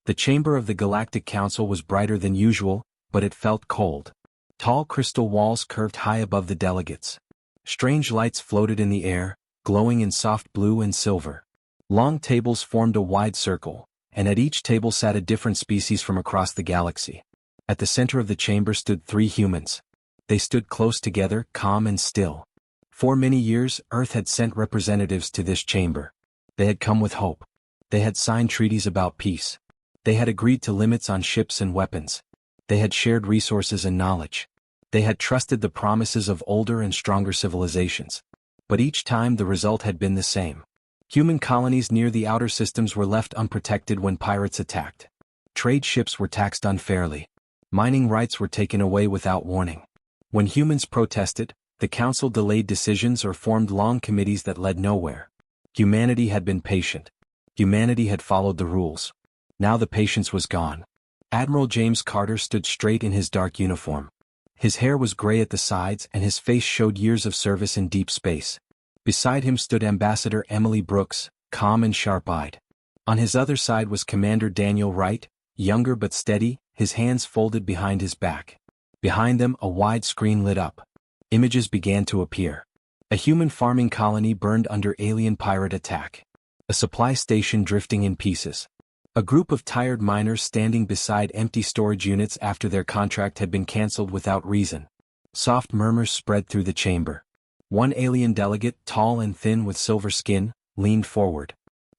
The chamber of the Galactic Council was brighter than usual, but it felt cold. Tall crystal walls curved high above the delegates. Strange lights floated in the air, glowing in soft blue and silver. Long tables formed a wide circle, and at each table sat a different species from across the galaxy. At the center of the chamber stood 3 humans. They stood close together, calm and still. For many years, Earth had sent representatives to this chamber. They had come with hope. They had signed treaties about peace. They had agreed to limits on ships and weapons. They had shared resources and knowledge. They had trusted the promises of older and stronger civilizations. But each time the result had been the same. Human colonies near the outer systems were left unprotected when pirates attacked. Trade ships were taxed unfairly. Mining rights were taken away without warning. When humans protested, the council delayed decisions or formed long committees that led nowhere. Humanity had been patient. Humanity had followed the rules. Now the patience was gone. Admiral James Carter stood straight in his dark uniform. His hair was gray at the sides and his face showed years of service in deep space. Beside him stood Ambassador Emily Brooks, calm and sharp-eyed. On his other side was Commander Daniel Wright, younger but steady, his hands folded behind his back. Behind them, a wide screen lit up. Images began to appear. A human farming colony burned under alien pirate attack. A supply station drifting in pieces. A group of tired miners standing beside empty storage units after their contract had been cancelled without reason. Soft murmurs spread through the chamber. One alien delegate, tall and thin with silver skin, leaned forward.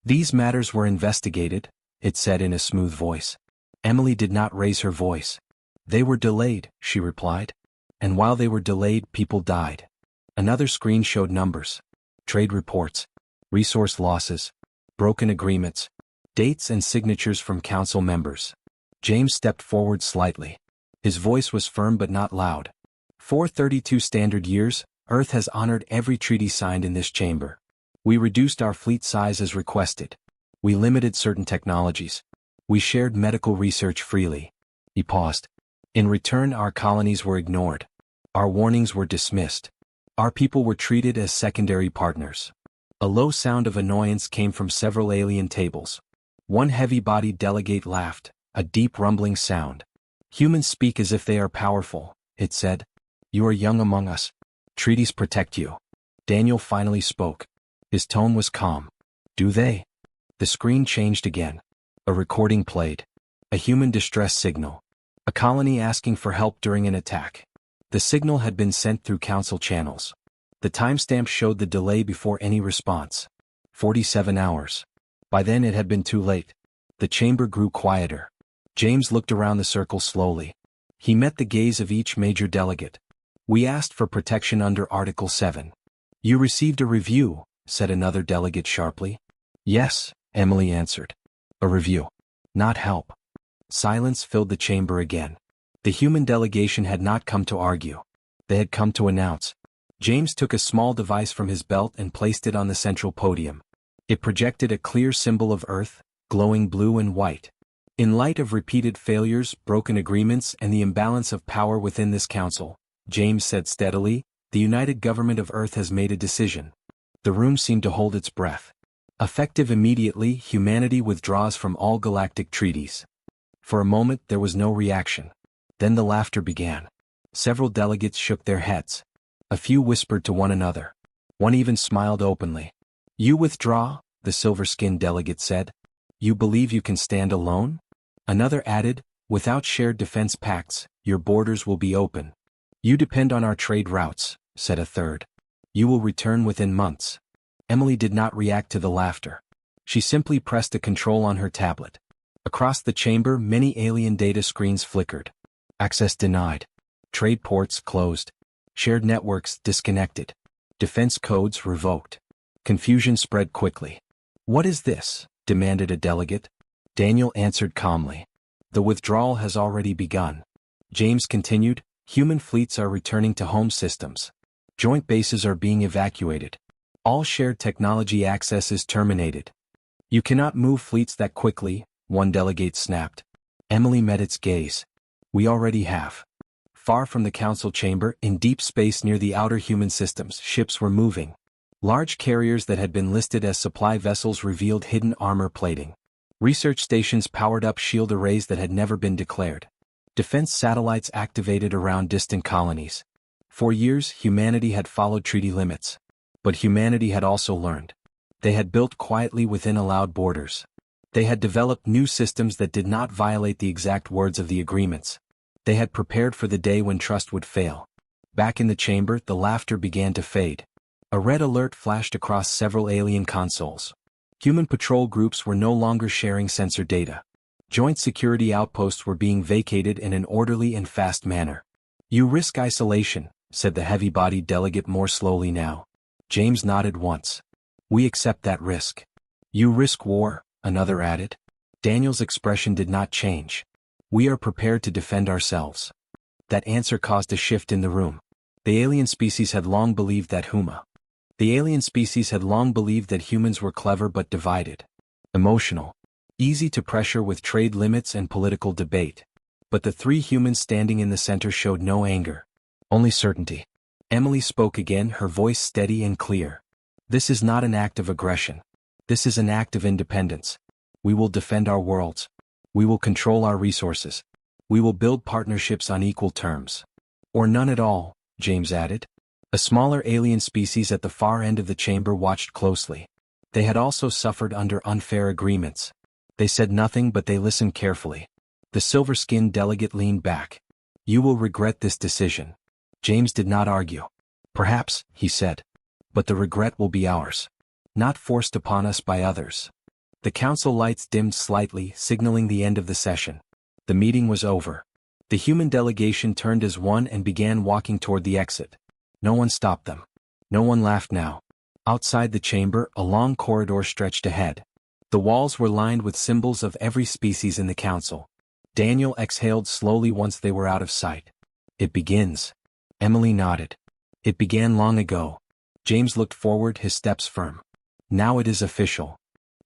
"These matters were investigated," it said in a smooth voice. Emily did not raise her voice. "They were delayed," she replied. "And while they were delayed, people died." Another screen showed numbers. Trade reports. Resource losses. Broken agreements. Dates and signatures from council members. James stepped forward slightly. His voice was firm but not loud. "For 32 standard years, Earth has honored every treaty signed in this chamber. We reduced our fleet size as requested. We limited certain technologies. We shared medical research freely." He paused. "In return, our colonies were ignored. Our warnings were dismissed. Our people were treated as secondary partners." A low sound of annoyance came from several alien tables. One heavy-bodied delegate laughed, a deep rumbling sound. "Humans speak as if they are powerful," it said. "You are young among us. Treaties protect you." Daniel finally spoke. His tone was calm. "Do they?" The screen changed again. A recording played. A human distress signal. A colony asking for help during an attack. The signal had been sent through council channels. The timestamp showed the delay before any response. 47 hours. By then it had been too late. The chamber grew quieter. James looked around the circle slowly. He met the gaze of each major delegate. "We asked for protection under Article 7. "You received a review," said another delegate sharply. "Yes," Emily answered. "A review. Not help." Silence filled the chamber again. The human delegation had not come to argue. They had come to announce. James took a small device from his belt and placed it on the central podium. It projected a clear symbol of Earth, glowing blue and white. In light of repeated failures, broken agreements, and the imbalance of power within this council, James said steadily, "The United Government of Earth has made a decision." The room seemed to hold its breath. Effective immediately, humanity withdraws from all galactic treaties. For a moment there was no reaction. Then the laughter began. Several delegates shook their heads. A few whispered to one another. One even smiled openly. "You withdraw?" the silver-skinned delegate said. "You believe you can stand alone?" Another added, "Without shared defense pacts, your borders will be open." "You depend on our trade routes," said a third. "You will return within months." Emily did not react to the laughter. She simply pressed a control on her tablet. Across the chamber, many alien data screens flickered. Access denied. Trade ports closed. Shared networks disconnected. Defense codes revoked. Confusion spread quickly. "What is this?" demanded a delegate. Daniel answered calmly. "The withdrawal has already begun." James continued, "Human fleets are returning to home systems. Joint bases are being evacuated. All shared technology access is terminated." "You cannot move fleets that quickly," one delegate snapped. Emily met its gaze. "We already have." Far from the council chamber, in deep space near the outer human systems, ships were moving. Large carriers that had been listed as supply vessels revealed hidden armor plating. Research stations powered up shield arrays that had never been declared. Defense satellites activated around distant colonies. For years, humanity had followed treaty limits. But humanity had also learned. They had built quietly within allowed borders. They had developed new systems that did not violate the exact words of the agreements. They had prepared for the day when trust would fail. Back in the chamber, the laughter began to fade. A red alert flashed across several alien consoles. Human patrol groups were no longer sharing sensor data. Joint security outposts were being vacated in an orderly and fast manner. "You risk isolation," said the heavy-bodied delegate more slowly now. James nodded once. "We accept that risk." "You risk war," another added. Daniel's expression did not change. "We are prepared to defend ourselves." That answer caused a shift in the room. The alien species had long believed that humans were clever but divided. Emotional. Easy to pressure with trade limits and political debate. But the three humans standing in the center showed no anger. Only certainty. Emily spoke again, her voice steady and clear. "This is not an act of aggression. This is an act of independence. We will defend our worlds. We will control our resources. We will build partnerships on equal terms." "Or none at all," James added. A smaller alien species at the far end of the chamber watched closely. They had also suffered under unfair agreements. They said nothing, but they listened carefully. The silver-skinned delegate leaned back. "You will regret this decision." James did not argue. "Perhaps," he said. "But the regret will be ours. Not forced upon us by others." The council lights dimmed slightly, signaling the end of the session. The meeting was over. The human delegation turned as one and began walking toward the exit. No one stopped them. No one laughed now. Outside the chamber, a long corridor stretched ahead. The walls were lined with symbols of every species in the council. Daniel exhaled slowly once they were out of sight. "It begins." Emily nodded. "It began long ago." James looked forward, his steps firm. "Now it is official."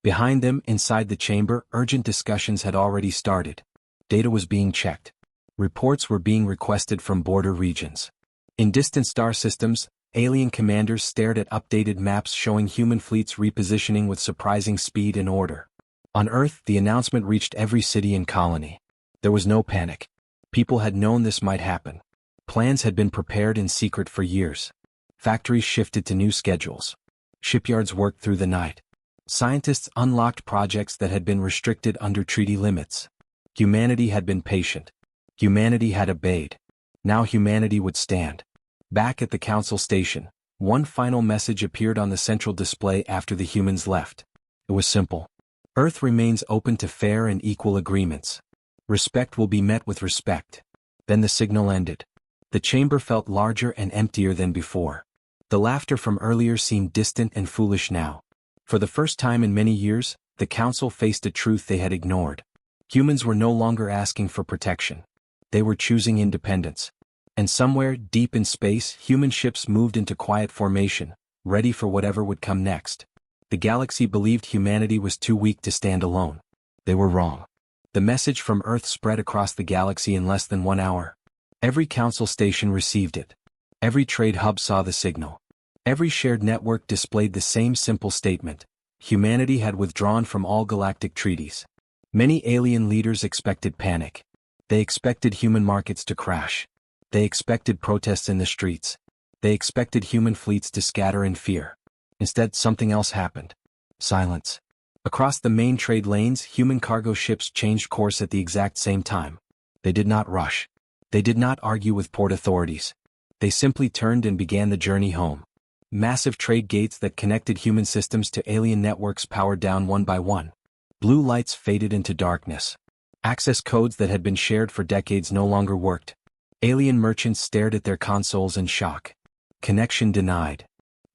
Behind them, inside the chamber, urgent discussions had already started. Data was being checked. Reports were being requested from border regions. In distant star systems, alien commanders stared at updated maps showing human fleets repositioning with surprising speed and order. On Earth, the announcement reached every city and colony. There was no panic. People had known this might happen. Plans had been prepared in secret for years. Factories shifted to new schedules. Shipyards worked through the night. Scientists unlocked projects that had been restricted under treaty limits. Humanity had been patient. Humanity had obeyed. Now humanity would stand. Back at the council station, one final message appeared on the central display after the humans left. It was simple. Earth remains open to fair and equal agreements. Respect will be met with respect. Then the signal ended. The chamber felt larger and emptier than before. The laughter from earlier seemed distant and foolish now. For the first time in many years, the council faced a truth they had ignored. Humans were no longer asking for protection. They were choosing independence. And somewhere, deep in space, human ships moved into quiet formation, ready for whatever would come next. The galaxy believed humanity was too weak to stand alone. They were wrong. The message from Earth spread across the galaxy in less than 1 hour. Every council station received it. Every trade hub saw the signal. Every shared network displayed the same simple statement. Humanity had withdrawn from all galactic treaties. Many alien leaders expected panic. They expected human markets to crash. They expected protests in the streets. They expected human fleets to scatter in fear. Instead, something else happened. Silence. Across the main trade lanes, human cargo ships changed course at the exact same time. They did not rush. They did not argue with port authorities. They simply turned and began the journey home. Massive trade gates that connected human systems to alien networks powered down one by one. Blue lights faded into darkness. Access codes that had been shared for decades no longer worked. Alien merchants stared at their consoles in shock. Connection denied.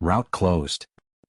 Route closed.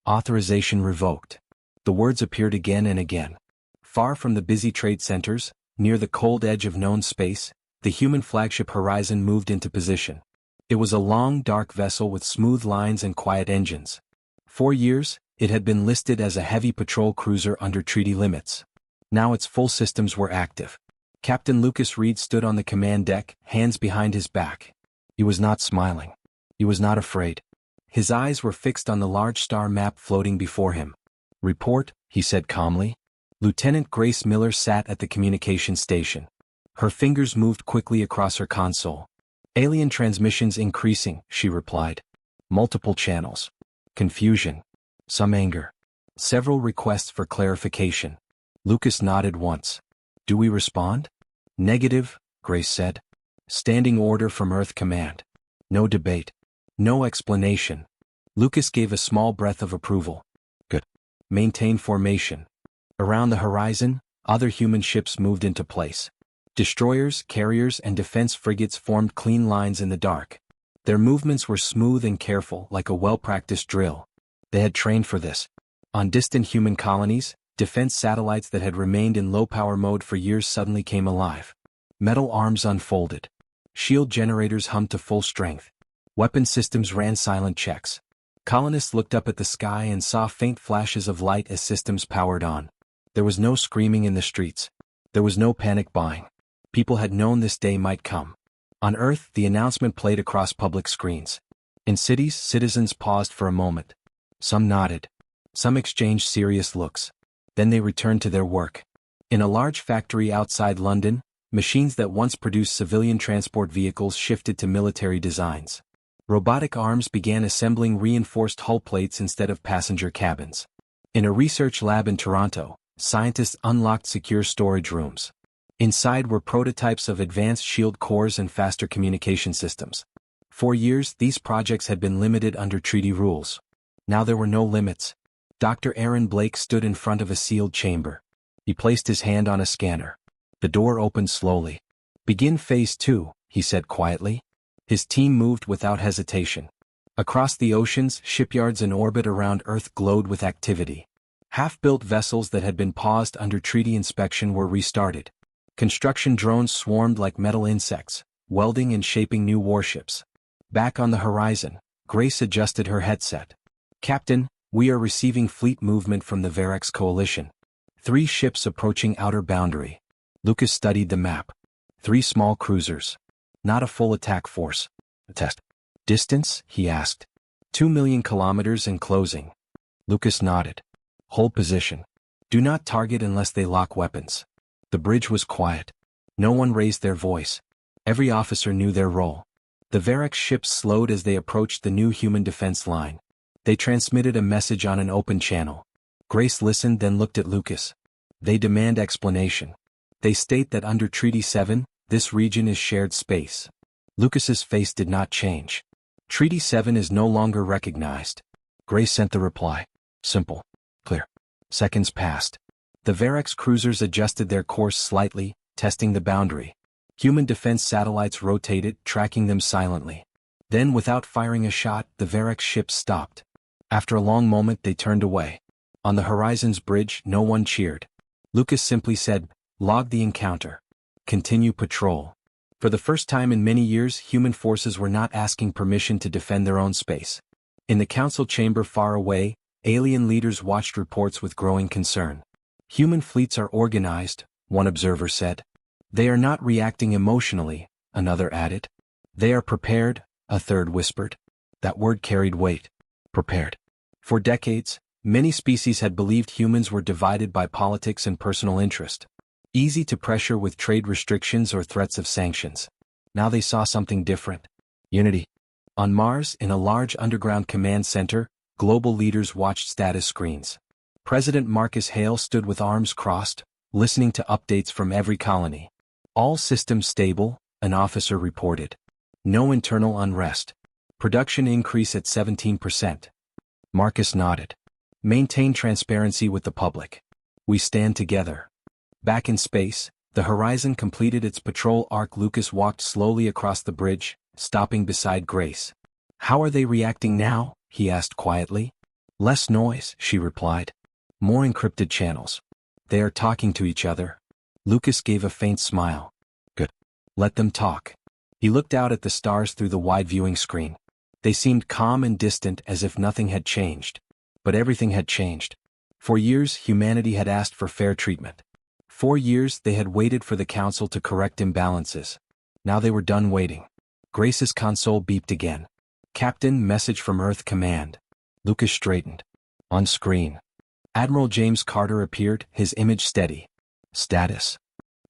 Authorization revoked. The words appeared again and again. Far from the busy trade centers, near the cold edge of known space, the human flagship Horizon moved into position. It was a long, dark vessel with smooth lines and quiet engines. For years, it had been listed as a heavy patrol cruiser under treaty limits. Now its full systems were active. Captain Lucas Reed stood on the command deck, hands behind his back. He was not smiling. He was not afraid. His eyes were fixed on the large star map floating before him. "Report," he said calmly. Lieutenant Grace Miller sat at the communication station. Her fingers moved quickly across her console. Alien transmissions increasing, she replied. Multiple channels. Confusion. Some anger. Several requests for clarification. Lucas nodded once. Do we respond? Negative, Grace said. Standing order from Earth Command. No debate. No explanation. Lucas gave a small breath of approval. Good. Maintain formation. Around the horizon, other human ships moved into place. Destroyers, carriers, and defense frigates formed clean lines in the dark. Their movements were smooth and careful, like a well-practiced drill. They had trained for this. On distant human colonies, defense satellites that had remained in low-power mode for years suddenly came alive. Metal arms unfolded. Shield generators hummed to full strength. Weapon systems ran silent checks. Colonists looked up at the sky and saw faint flashes of light as systems powered on. There was no screaming in the streets. There was no panic buying. People had known this day might come. On Earth, the announcement played across public screens. In cities, citizens paused for a moment. Some nodded. Some exchanged serious looks. Then they returned to their work. In a large factory outside London, machines that once produced civilian transport vehicles shifted to military designs. Robotic arms began assembling reinforced hull plates instead of passenger cabins. In a research lab in Toronto, scientists unlocked secure storage rooms. Inside were prototypes of advanced shield cores and faster communication systems. For years, these projects had been limited under treaty rules. Now there were no limits. Dr. Aaron Blake stood in front of a sealed chamber. He placed his hand on a scanner. The door opened slowly. Begin Phase 2, he said quietly. His team moved without hesitation. Across the oceans, shipyards in orbit around Earth glowed with activity. Half-built vessels that had been paused under treaty inspection were restarted. Construction drones swarmed like metal insects, welding and shaping new warships. Back on the horizon, Grace adjusted her headset. Captain, we are receiving fleet movement from the Verax Coalition. 3 ships approaching outer boundary. Lucas studied the map. 3 small cruisers. Not a full attack force. A test. Distance, he asked. 2 million kilometers and closing. Lucas nodded. Hold position. Do not target unless they lock weapons. The bridge was quiet. No one raised their voice. Every officer knew their role. The Verax ships slowed as they approached the new human defense line. They transmitted a message on an open channel. Grace listened, then looked at Lucas. They demand explanation. They state that under Treaty 7, this region is shared space. Lucas's face did not change. Treaty 7 is no longer recognized. Grace sent the reply. Simple. Clear. Seconds passed. The Verax cruisers adjusted their course slightly, testing the boundary. Human defense satellites rotated, tracking them silently. Then, without firing a shot, the Verax ships stopped. After a long moment, they turned away. On the horizon's bridge, no one cheered. Lucas simply said, "Log the encounter. Continue patrol." For the first time in many years, human forces were not asking permission to defend their own space. In the council chamber far away, alien leaders watched reports with growing concern. Human fleets are organized, one observer said. They are not reacting emotionally, another added. They are prepared, a third whispered. That word carried weight. Prepared. For decades, many species had believed humans were divided by politics and personal interest. Easy to pressure with trade restrictions or threats of sanctions. Now they saw something different. Unity. On Mars, in a large underground command center, global leaders watched status screens. President Marcus Hale stood with arms crossed, listening to updates from every colony. All systems stable, an officer reported. No internal unrest. Production increase at 17%. Marcus nodded. Maintain transparency with the public. We stand together. Back in space, the Horizon completed its patrol arc. Lucas walked slowly across the bridge, stopping beside Grace. How are they reacting now? He asked quietly. Less noise, she replied. More encrypted channels. They are talking to each other. Lucas gave a faint smile. Good. Let them talk. He looked out at the stars through the wide viewing screen. They seemed calm and distant, as if nothing had changed. But everything had changed. For years, humanity had asked for fair treatment. For years, they had waited for the Council to correct imbalances. Now they were done waiting. Grace's console beeped again. Captain, message from Earth Command. Lucas straightened. On screen. Admiral James Carter appeared, his image steady. Status?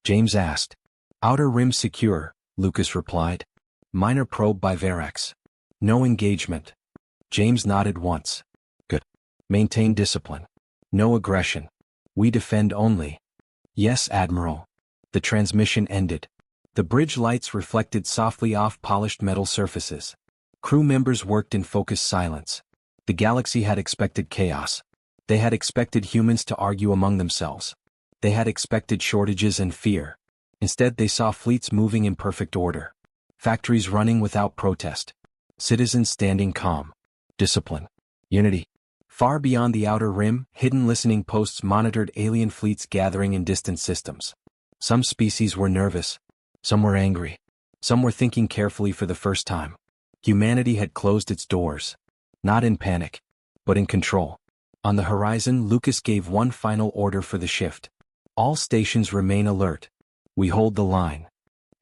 James asked. Outer rim secure, Lucas replied. Minor probe by Verax. No engagement. James nodded once. Good. Maintain discipline. No aggression. We defend only. Yes, Admiral. The transmission ended. The bridge lights reflected softly off polished metal surfaces. Crew members worked in focused silence. The galaxy had expected chaos. They had expected humans to argue among themselves. They had expected shortages and fear. Instead, they saw fleets moving in perfect order. Factories running without protest. Citizens standing calm. Discipline. Unity. Far beyond the outer rim, hidden listening posts monitored alien fleets gathering in distant systems. Some species were nervous. Some were angry. Some were thinking carefully for the first time. Humanity had closed its doors. Not in panic, but in control. On the horizon, Lucas gave one final order for the shift. All stations remain alert. We hold the line.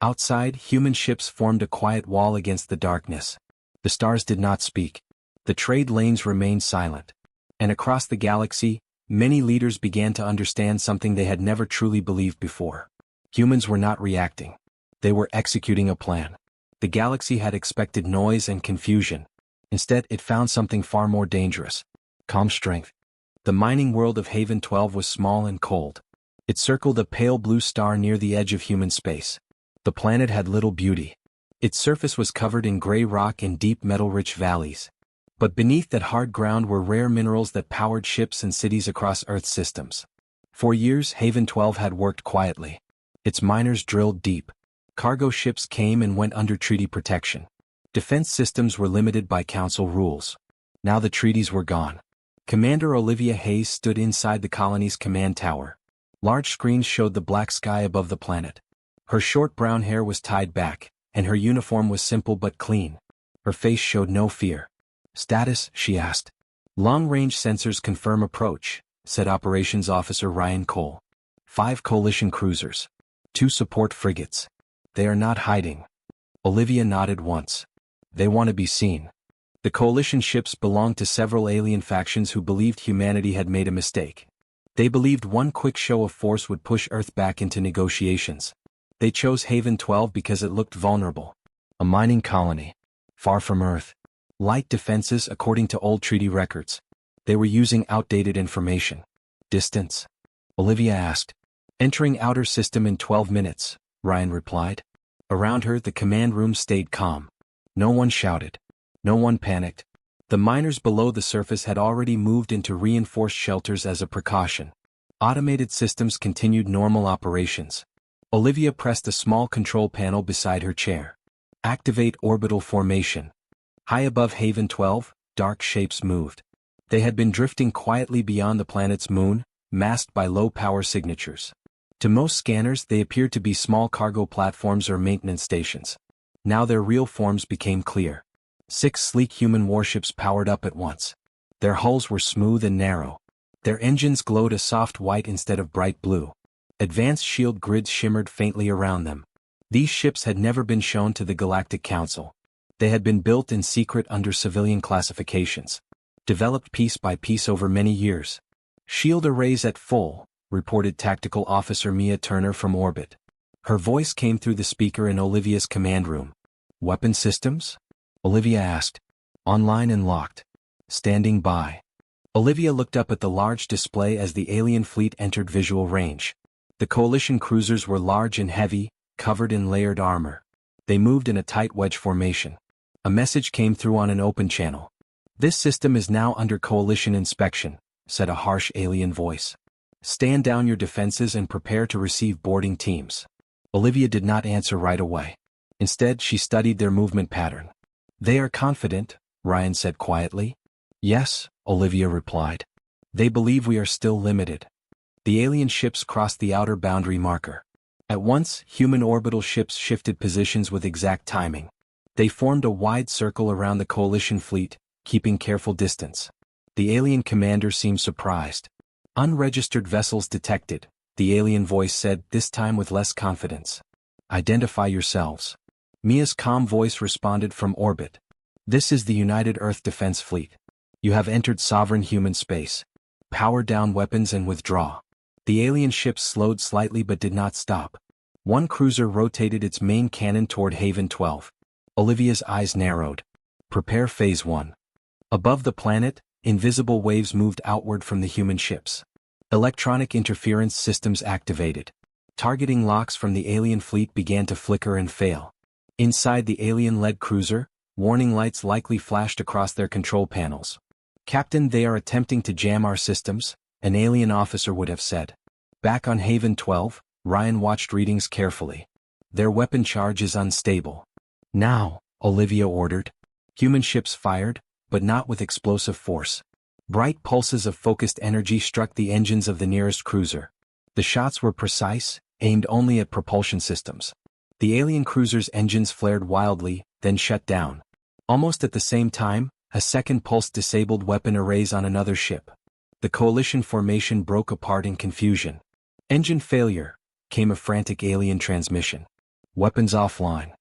Outside, human ships formed a quiet wall against the darkness. The stars did not speak. The trade lanes remained silent. And across the galaxy, many leaders began to understand something they had never truly believed before. Humans were not reacting. They were executing a plan. The galaxy had expected noise and confusion. Instead, it found something far more dangerous. Calm strength. The mining world of Haven 12 was small and cold. It circled a pale blue star near the edge of human space. The planet had little beauty. Its surface was covered in gray rock and deep metal-rich valleys. But beneath that hard ground were rare minerals that powered ships and cities across Earth's systems. For years, Haven 12 had worked quietly. Its miners drilled deep. Cargo ships came and went under treaty protection. Defense systems were limited by council rules. Now the treaties were gone. Commander Olivia Hayes stood inside the colony's command tower. Large screens showed the black sky above the planet. Her short brown hair was tied back, and her uniform was simple but clean. Her face showed no fear. Status, she asked. Long-range sensors confirm approach, said Operations Officer Ryan Cole. 5 coalition cruisers. 2 support frigates. They are not hiding. Olivia nodded once. They want to be seen. The coalition ships belonged to several alien factions who believed humanity had made a mistake. They believed one quick show of force would push Earth back into negotiations. They chose Haven 12 because it looked vulnerable. A mining colony. Far from Earth. Light defenses according to old treaty records. They were using outdated information. Distance? Olivia asked. Entering outer system in 12 minutes, Ryan replied. Around her, the command room stayed calm. No one shouted. No one panicked. The miners below the surface had already moved into reinforced shelters as a precaution. Automated systems continued normal operations. Olivia pressed a small control panel beside her chair. Activate orbital formation. High above Haven 12, dark shapes moved. They had been drifting quietly beyond the planet's moon, masked by low-power signatures. To most scanners, they appeared to be small cargo platforms or maintenance stations. Now their real forms became clear. 6 sleek human warships powered up at once. Their hulls were smooth and narrow. Their engines glowed a soft white instead of bright blue. Advanced shield grids shimmered faintly around them. These ships had never been shown to the Galactic Council. They had been built in secret under civilian classifications. Developed piece by piece over many years. Shield arrays at full, reported Tactical Officer Mia Turner from orbit. Her voice came through the speaker in Olivia's command room. Weapon systems? Olivia asked. Online and locked. Standing by. Olivia looked up at the large display as the alien fleet entered visual range. The coalition cruisers were large and heavy, covered in layered armor. They moved in a tight wedge formation. A message came through on an open channel. This system is now under coalition inspection, said a harsh alien voice. Stand down your defenses and prepare to receive boarding teams. Olivia did not answer right away. Instead, she studied their movement pattern. They are confident, Ryan said quietly. Yes, Olivia replied. They believe we are still limited. The alien ships crossed the outer boundary marker. At once, human orbital ships shifted positions with exact timing. They formed a wide circle around the coalition fleet, keeping careful distance. The alien commander seemed surprised. Unregistered vessels detected, the alien voice said, this time with less confidence. Identify yourselves. Mia's calm voice responded from orbit. This is the United Earth Defense Fleet. You have entered sovereign human space. Power down weapons and withdraw. The alien ships slowed slightly but did not stop. One cruiser rotated its main cannon toward Haven 12. Olivia's eyes narrowed. Prepare Phase 1. Above the planet, invisible waves moved outward from the human ships. Electronic interference systems activated. Targeting locks from the alien fleet began to flicker and fail. Inside the alien-led cruiser, warning lights likely flashed across their control panels. "Captain, they are attempting to jam our systems," an alien officer would have said. Back on Haven 12, Ryan watched readings carefully. "Their weapon charge is unstable." "Now," Olivia ordered. Human ships fired, but not with explosive force. Bright pulses of focused energy struck the engines of the nearest cruiser. The shots were precise, aimed only at propulsion systems. The alien cruiser's engines flared wildly, then shut down. Almost at the same time, a second pulse disabled weapon arrays on another ship. The coalition formation broke apart in confusion. "Engine failure," came a frantic alien transmission. "Weapons offline."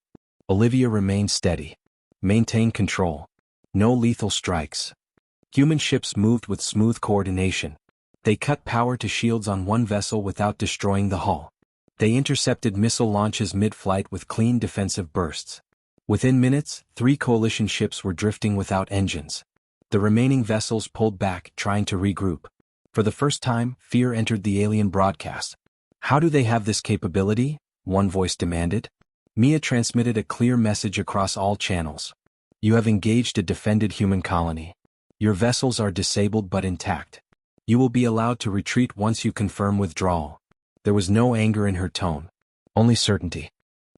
Olivia remained steady. "Maintain control. No lethal strikes." Human ships moved with smooth coordination. They cut power to shields on one vessel without destroying the hull. They intercepted missile launches mid-flight with clean defensive bursts. Within minutes, 3 coalition ships were drifting without engines. The remaining vessels pulled back, trying to regroup. For the first time, fear entered the alien broadcast. "How do they have this capability?" one voice demanded. Mia transmitted a clear message across all channels. "You have engaged a defended human colony. Your vessels are disabled but intact. You will be allowed to retreat once you confirm withdrawal." There was no anger in her tone, only certainty.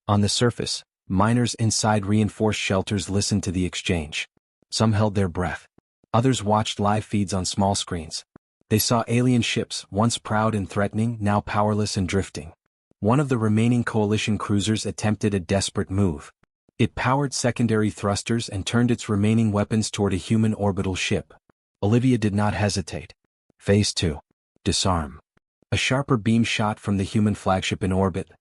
On the surface, miners inside reinforced shelters listened to the exchange. Some held their breath. Others watched live feeds on small screens. They saw alien ships, once proud and threatening, now powerless and drifting. One of the remaining coalition cruisers attempted a desperate move. It powered secondary thrusters and turned its remaining weapons toward a human orbital ship. Olivia did not hesitate. Phase 2. Disarm. A sharper beam shot from the human flagship in orbit.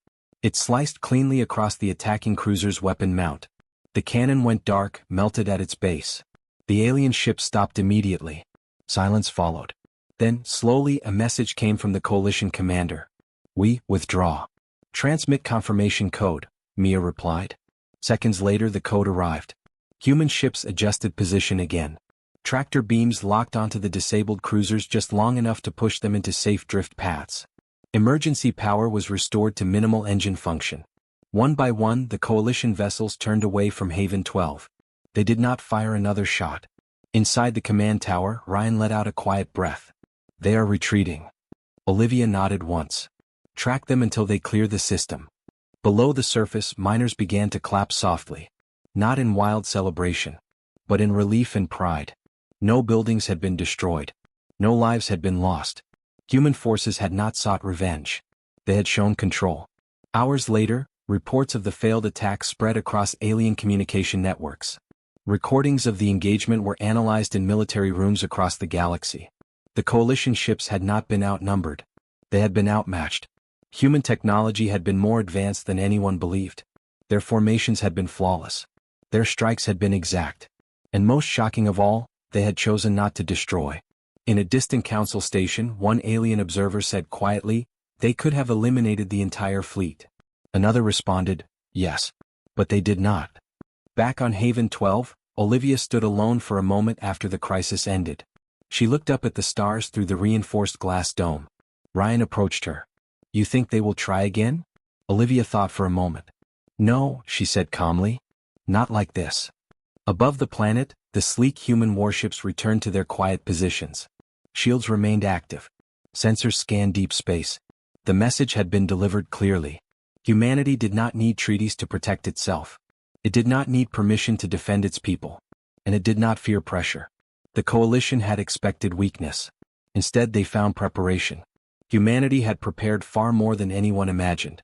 It sliced cleanly across the attacking cruiser's weapon mount. The cannon went dark, melted at its base. The alien ship stopped immediately. Silence followed. Then, slowly, a message came from the coalition commander. "We withdraw." "Transmit confirmation code," Mia replied. Seconds later the code arrived. Human ships adjusted position again. Tractor beams locked onto the disabled cruisers just long enough to push them into safe drift paths. Emergency power was restored to minimal engine function. One by one, the coalition vessels turned away from Haven 12. They did not fire another shot. Inside the command tower, Ryan let out a quiet breath. "They are retreating." Olivia nodded once. "Track them until they clear the system." Below the surface, miners began to clap softly. Not in wild celebration, but in relief and pride. No buildings had been destroyed. No lives had been lost. Human forces had not sought revenge. They had shown control. Hours later, reports of the failed attack spread across alien communication networks. Recordings of the engagement were analyzed in military rooms across the galaxy. The coalition ships had not been outnumbered. They had been outmatched. Human technology had been more advanced than anyone believed. Their formations had been flawless. Their strikes had been exact. And most shocking of all, they had chosen not to destroy. In a distant council station, one alien observer said quietly, "They could have eliminated the entire fleet." Another responded, "Yes. But they did not." Back on Haven 12, Olivia stood alone for a moment after the crisis ended. She looked up at the stars through the reinforced glass dome. Ryan approached her. "You think they will try again?" Olivia thought for a moment. "No," she said calmly. "Not like this." Above the planet, the sleek human warships returned to their quiet positions. Shields remained active. Sensors scanned deep space. The message had been delivered clearly. Humanity did not need treaties to protect itself. It did not need permission to defend its people. And it did not fear pressure. The coalition had expected weakness. Instead they found preparation. Humanity had prepared far more than anyone imagined.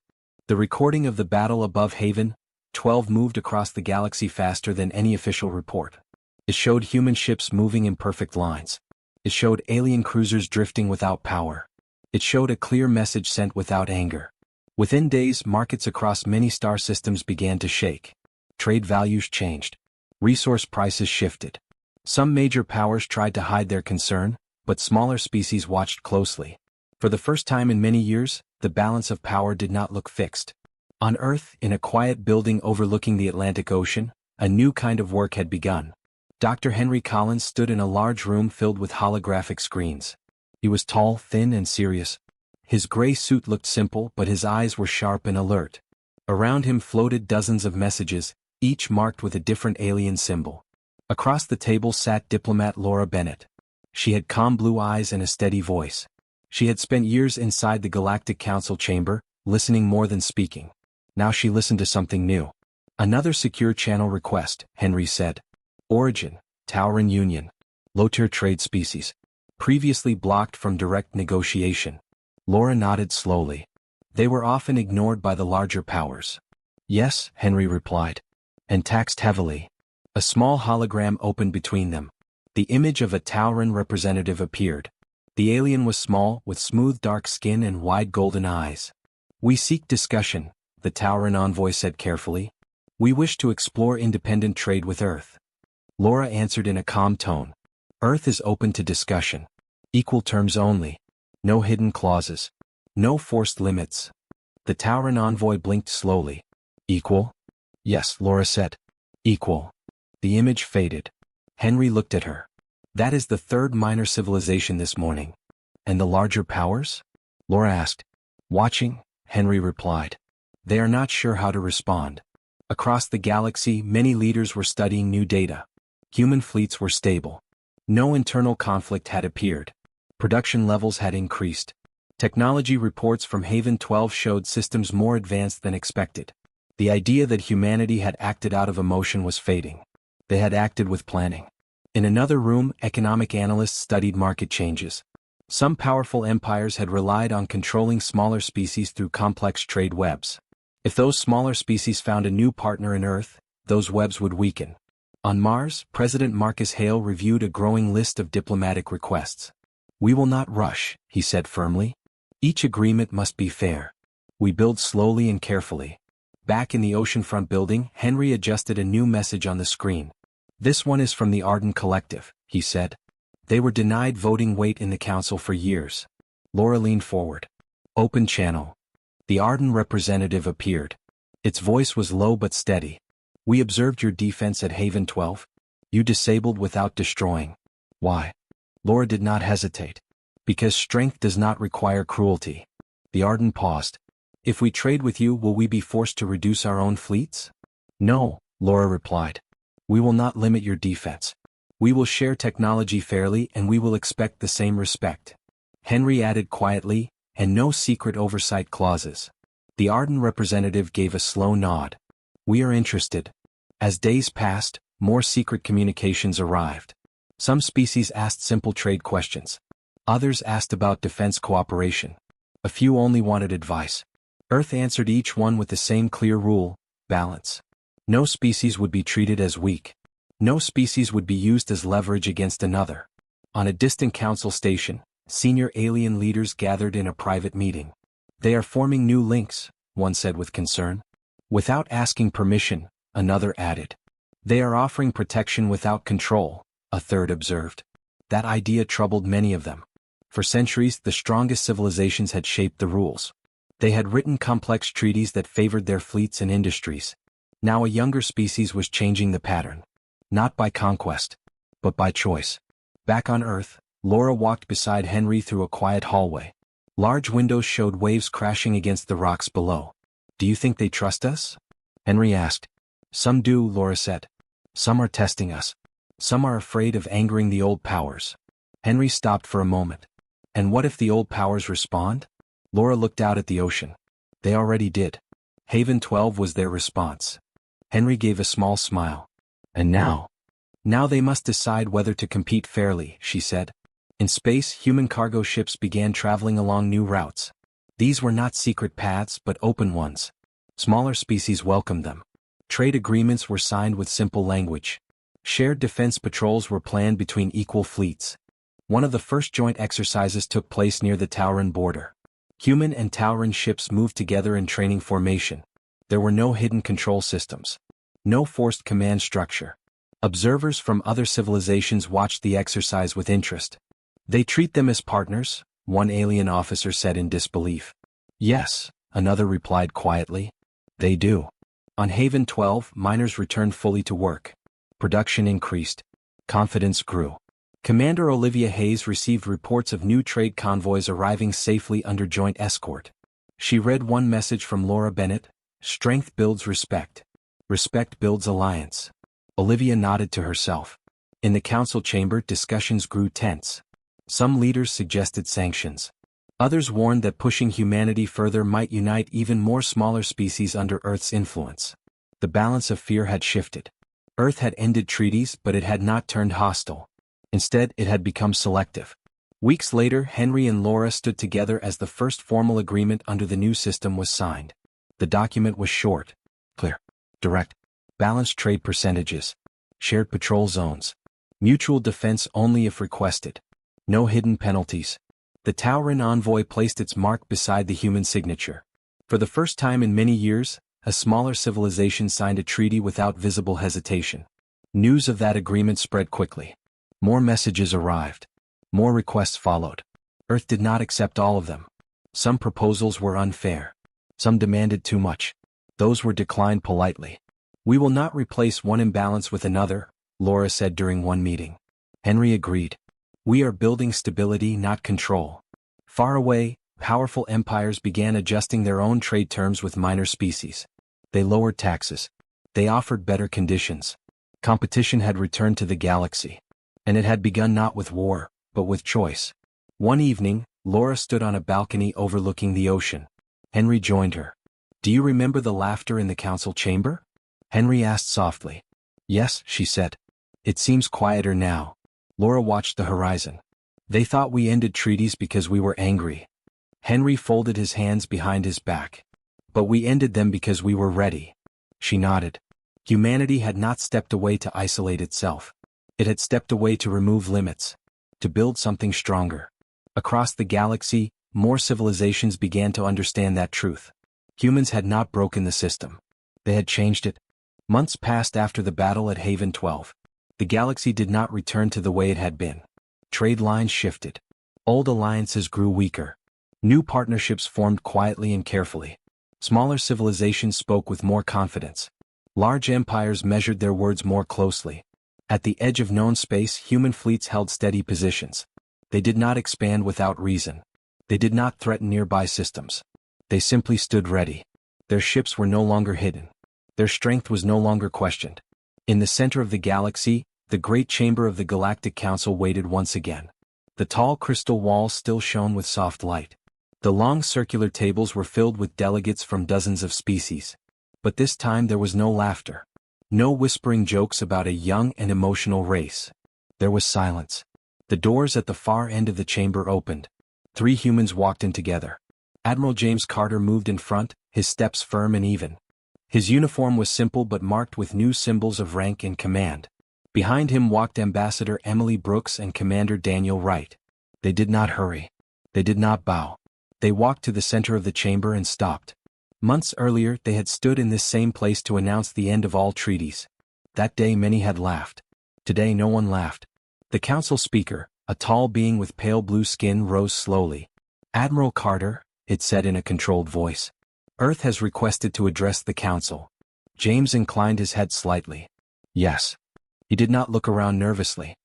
The recording of the battle above Haven 12 moved across the galaxy faster than any official report. It showed human ships moving in perfect lines. It showed alien cruisers drifting without power. It showed a clear message sent without anger. Within days, markets across many star systems began to shake. Trade values changed. Resource prices shifted. Some major powers tried to hide their concern, but smaller species watched closely. For the first time in many years, the balance of power did not look fixed. On Earth, in a quiet building overlooking the Atlantic Ocean, a new kind of work had begun. Dr. Henry Collins stood in a large room filled with holographic screens. He was tall, thin, and serious. His gray suit looked simple, but his eyes were sharp and alert. Around him floated dozens of messages, each marked with a different alien symbol. Across the table sat diplomat Laura Bennett. She had calm blue eyes and a steady voice. She had spent years inside the Galactic Council chamber, listening more than speaking. Now she listened to something new. Another secure channel request, Henry said. Origin, Tauran Union. Low-tier trade species. Previously blocked from direct negotiation. Laura nodded slowly. They were often ignored by the larger powers. Yes, Henry replied. And taxed heavily. A small hologram opened between them. The image of a Tauran representative appeared. The alien was small, with smooth dark skin and wide golden eyes. We seek discussion, the Tauran envoy said carefully. We wish to explore independent trade with Earth. Laura answered in a calm tone. Earth is open to discussion. Equal terms only. No hidden clauses. No forced limits. The Tauran envoy blinked slowly. Equal? Yes, Laura said. Equal. The image faded. Henry looked at her. That is the third minor civilization this morning. And the larger powers? Laura asked. Watching, Henry replied. They are not sure how to respond. Across the galaxy, many leaders were studying new data. Human fleets were stable. No internal conflict had appeared. Production levels had increased. Technology reports from Haven 12 showed systems more advanced than expected. The idea that humanity had acted out of emotion was fading. They had acted with planning. In another room, economic analysts studied market changes. Some powerful empires had relied on controlling smaller species through complex trade webs. If those smaller species found a new partner in Earth, those webs would weaken. On Mars, President Marcus Hale reviewed a growing list of diplomatic requests. We will not rush, he said firmly. Each agreement must be fair. We build slowly and carefully. Back in the oceanfront building, Henry adjusted a new message on the screen. This one is from the Arden Collective, he said. They were denied voting weight in the council for years. Laura leaned forward. Open channel. The Arden representative appeared. Its voice was low but steady. We observed your defense at Haven 12. You disabled without destroying. Why? Laura did not hesitate. Because strength does not require cruelty. The Arden paused. If we trade with you, will we be forced to reduce our own fleets? No, Laura replied. We will not limit your defense. We will share technology fairly and we will expect the same respect. Henry added quietly, and no secret oversight clauses. The Arden representative gave a slow nod. We are interested. As days passed, more secret communications arrived. Some species asked simple trade questions. Others asked about defense cooperation. A few only wanted advice. Earth answered each one with the same clear rule: balance. No species would be treated as weak. No species would be used as leverage against another. On a distant council station, senior alien leaders gathered in a private meeting. They are forming new links, one said with concern. Without asking permission, another added. They are offering protection without control, a third observed. That idea troubled many of them. For centuries, the strongest civilizations had shaped the rules. They had written complex treaties that favored their fleets and industries. Now a younger species was changing the pattern. Not by conquest, but by choice. Back on Earth, Laura walked beside Henry through a quiet hallway. Large windows showed waves crashing against the rocks below. Do you think they trust us? Henry asked. Some do, Laura said. Some are testing us. Some are afraid of angering the old powers. Henry stopped for a moment. And what if the old powers respond? Laura looked out at the ocean. They already did. Haven 12 was their response. Henry gave a small smile. And now? Now they must decide whether to compete fairly, she said. In space, human cargo ships began traveling along new routes. These were not secret paths but open ones. Smaller species welcomed them. Trade agreements were signed with simple language. Shared defense patrols were planned between equal fleets. One of the first joint exercises took place near the Tauran border. Human and Tauran ships moved together in training formation. There were no hidden control systems. No forced command structure. Observers from other civilizations watched the exercise with interest. They treat them as partners, one alien officer said in disbelief. Yes, another replied quietly. They do. On Haven 12, miners returned fully to work. Production increased. Confidence grew. Commander Olivia Hayes received reports of new trade convoys arriving safely under joint escort. She read one message from Laura Bennett: strength builds respect. Respect builds alliance. Olivia nodded to herself. In the council chamber, discussions grew tense. Some leaders suggested sanctions. Others warned that pushing humanity further might unite even more smaller species under Earth's influence. The balance of fear had shifted. Earth had ended treaties, but it had not turned hostile. Instead, it had become selective. Weeks later, Henry and Laura stood together as the first formal agreement under the new system was signed. The document was short, clear, direct, balanced trade percentages, shared patrol zones, mutual defense only if requested, no hidden penalties. The Tauran envoy placed its mark beside the human signature. For the first time in many years, a smaller civilization signed a treaty without visible hesitation. News of that agreement spread quickly. More messages arrived. More requests followed. Earth did not accept all of them. Some proposals were unfair. Some demanded too much. Those were declined politely. We will not replace one imbalance with another, Laura said during one meeting. Henry agreed. We are building stability, not control. Far away, powerful empires began adjusting their own trade terms with minor species. They lowered taxes. They offered better conditions. Competition had returned to the galaxy. And it had begun not with war, but with choice. One evening, Laura stood on a balcony overlooking the ocean. Henry joined her. Do you remember the laughter in the council chamber? Henry asked softly. Yes, she said. It seems quieter now. Laura watched the horizon. They thought we ended treaties because we were angry. Henry folded his hands behind his back. But we ended them because we were ready. She nodded. Humanity had not stepped away to isolate itself. It had stepped away to remove limits, to build something stronger. Across the galaxy, more civilizations began to understand that truth. Humans had not broken the system. They had changed it. Months passed after the battle at Haven 12. The galaxy did not return to the way it had been. Trade lines shifted. Old alliances grew weaker. New partnerships formed quietly and carefully. Smaller civilizations spoke with more confidence. Large empires measured their words more closely. At the edge of known space, human fleets held steady positions. They did not expand without reason. They did not threaten nearby systems. They simply stood ready. Their ships were no longer hidden. Their strength was no longer questioned. In the center of the galaxy, the great chamber of the Galactic Council waited once again. The tall crystal walls still shone with soft light. The long circular tables were filled with delegates from dozens of species. But this time there was no laughter. No whispering jokes about a young and emotional race. There was silence. The doors at the far end of the chamber opened. 3 humans walked in together. Admiral James Carter moved in front, his steps firm and even. His uniform was simple but marked with new symbols of rank and command. Behind him walked Ambassador Emily Brooks and Commander Daniel Wright. They did not hurry. They did not bow. They walked to the center of the chamber and stopped. Months earlier, they had stood in this same place to announce the end of all treaties. That day many had laughed. Today no one laughed. The council speaker, a tall being with pale blue skin, rose slowly. Admiral Carter, it said in a controlled voice. Earth has requested to address the council. James inclined his head slightly. Yes. He did not look around nervously.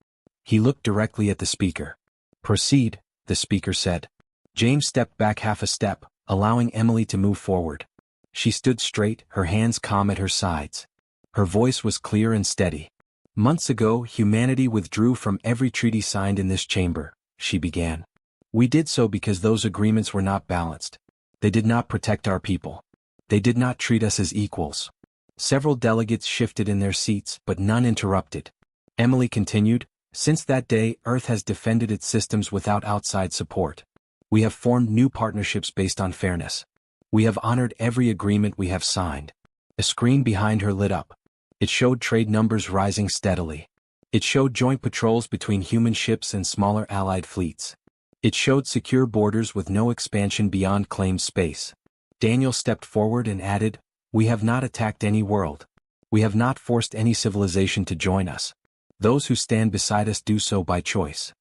He looked directly at the speaker. Proceed, the speaker said. James stepped back half a step, allowing Emily to move forward. She stood straight, her hands calm at her sides. Her voice was clear and steady. Months ago, humanity withdrew from every treaty signed in this chamber, she began. We did so because those agreements were not balanced. They did not protect our people. They did not treat us as equals. Several delegates shifted in their seats, but none interrupted. Emily continued, since that day, Earth has defended its systems without outside support. We have formed new partnerships based on fairness. We have honored every agreement we have signed. A screen behind her lit up. It showed trade numbers rising steadily. It showed joint patrols between human ships and smaller allied fleets. It showed secure borders with no expansion beyond claimed space. Daniel stepped forward and added, we have not attacked any world. We have not forced any civilization to join us. Those who stand beside us do so by choice.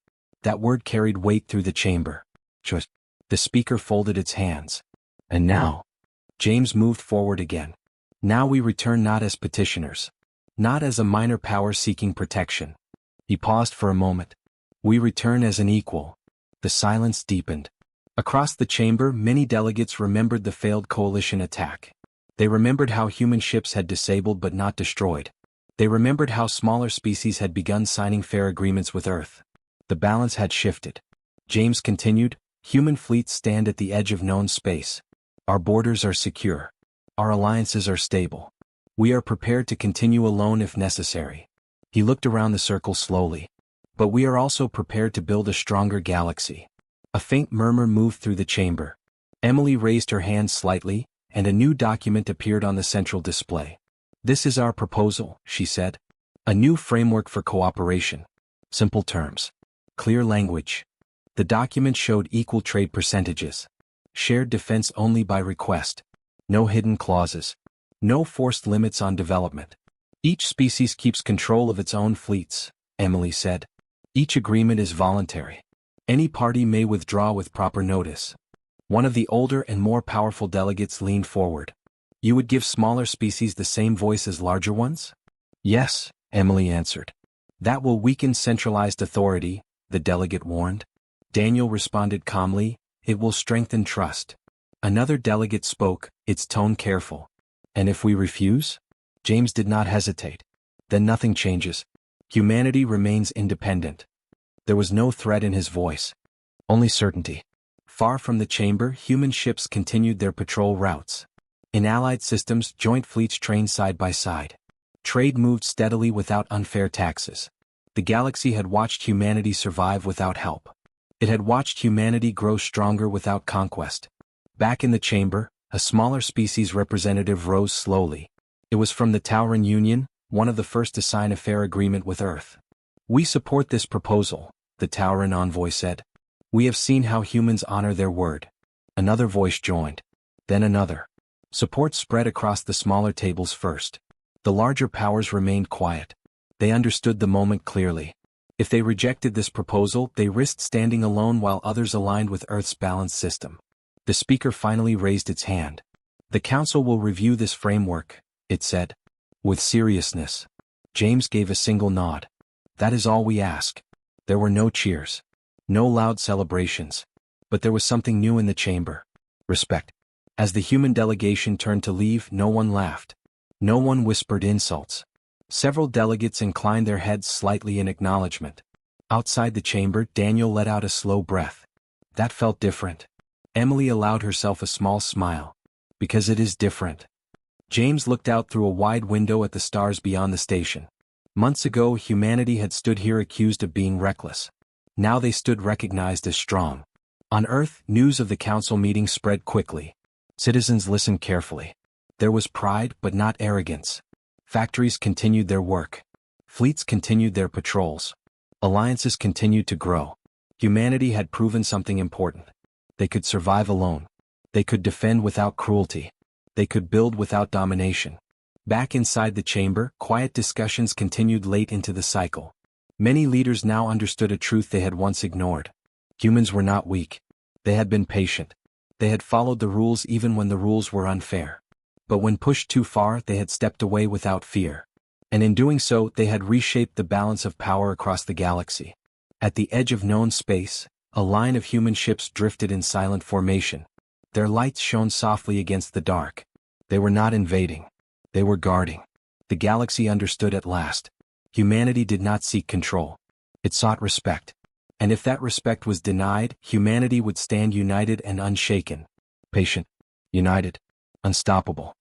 That word carried weight through the chamber. Just. The speaker folded its hands. And now. James moved forward again. Now we return not as petitioners. Not as a minor power seeking protection. He paused for a moment. We return as an equal. The silence deepened. Across the chamber, many delegates remembered the failed coalition attack. They remembered how human ships had disabled but not destroyed. They remembered how smaller species had begun signing fair agreements with Earth. The balance had shifted. James continued, human fleets stand at the edge of known space. Our borders are secure. Our alliances are stable. We are prepared to continue alone if necessary. He looked around the circle slowly. But we are also prepared to build a stronger galaxy. A faint murmur moved through the chamber. Emily raised her hand slightly, and a new document appeared on the central display. This is our proposal, she said. A new framework for cooperation. Simple terms. Clear language. The document showed equal trade percentages. Shared defense only by request. No hidden clauses. No forced limits on development. Each species keeps control of its own fleets, Emily said. Each agreement is voluntary. Any party may withdraw with proper notice. One of the older and more powerful delegates leaned forward. You would give smaller species the same voice as larger ones? Yes, Emily answered. That will weaken centralized authority, the delegate warned. Daniel responded calmly, it will strengthen trust. Another delegate spoke, its tone careful. And if we refuse? James did not hesitate. Then nothing changes. Humanity remains independent. There was no threat in his voice. Only certainty. Far from the chamber, human ships continued their patrol routes. In allied systems, joint fleets trained side by side. Trade moved steadily without unfair taxes. The galaxy had watched humanity survive without help. It had watched humanity grow stronger without conquest. Back in the chamber, a smaller species representative rose slowly. It was from the Tauran Union, one of the first to sign a fair agreement with Earth. We support this proposal, the Tauran envoy said. We have seen how humans honor their word. Another voice joined. Then another. Support spread across the smaller tables first. The larger powers remained quiet. They understood the moment clearly. If they rejected this proposal, they risked standing alone while others aligned with Earth's balanced system. The speaker finally raised its hand. The Council will review this framework, it said. With seriousness. James gave a single nod. That is all we ask. There were no cheers. No loud celebrations. But there was something new in the chamber. Respect. As the human delegation turned to leave, no one laughed. No one whispered insults. Several delegates inclined their heads slightly in acknowledgement. Outside the chamber, Daniel let out a slow breath. That felt different. Emily allowed herself a small smile. Because it is different. James looked out through a wide window at the stars beyond the station. Months ago, humanity had stood here accused of being reckless. Now they stood recognized as strong. On Earth, news of the council meeting spread quickly. Citizens listened carefully. There was pride but not arrogance. Factories continued their work. Fleets continued their patrols. Alliances continued to grow. Humanity had proven something important. They could survive alone. They could defend without cruelty. They could build without domination. Back inside the chamber, quiet discussions continued late into the cycle. Many leaders now understood a truth they had once ignored. Humans were not weak. They had been patient. They had followed the rules even when the rules were unfair. But when pushed too far, they had stepped away without fear. And in doing so, they had reshaped the balance of power across the galaxy. At the edge of known space, a line of human ships drifted in silent formation. Their lights shone softly against the dark. They were not invading. They were guarding. The galaxy understood at last. Humanity did not seek control. It sought respect. And if that respect was denied, humanity would stand united and unshaken. Patient. United. Unstoppable.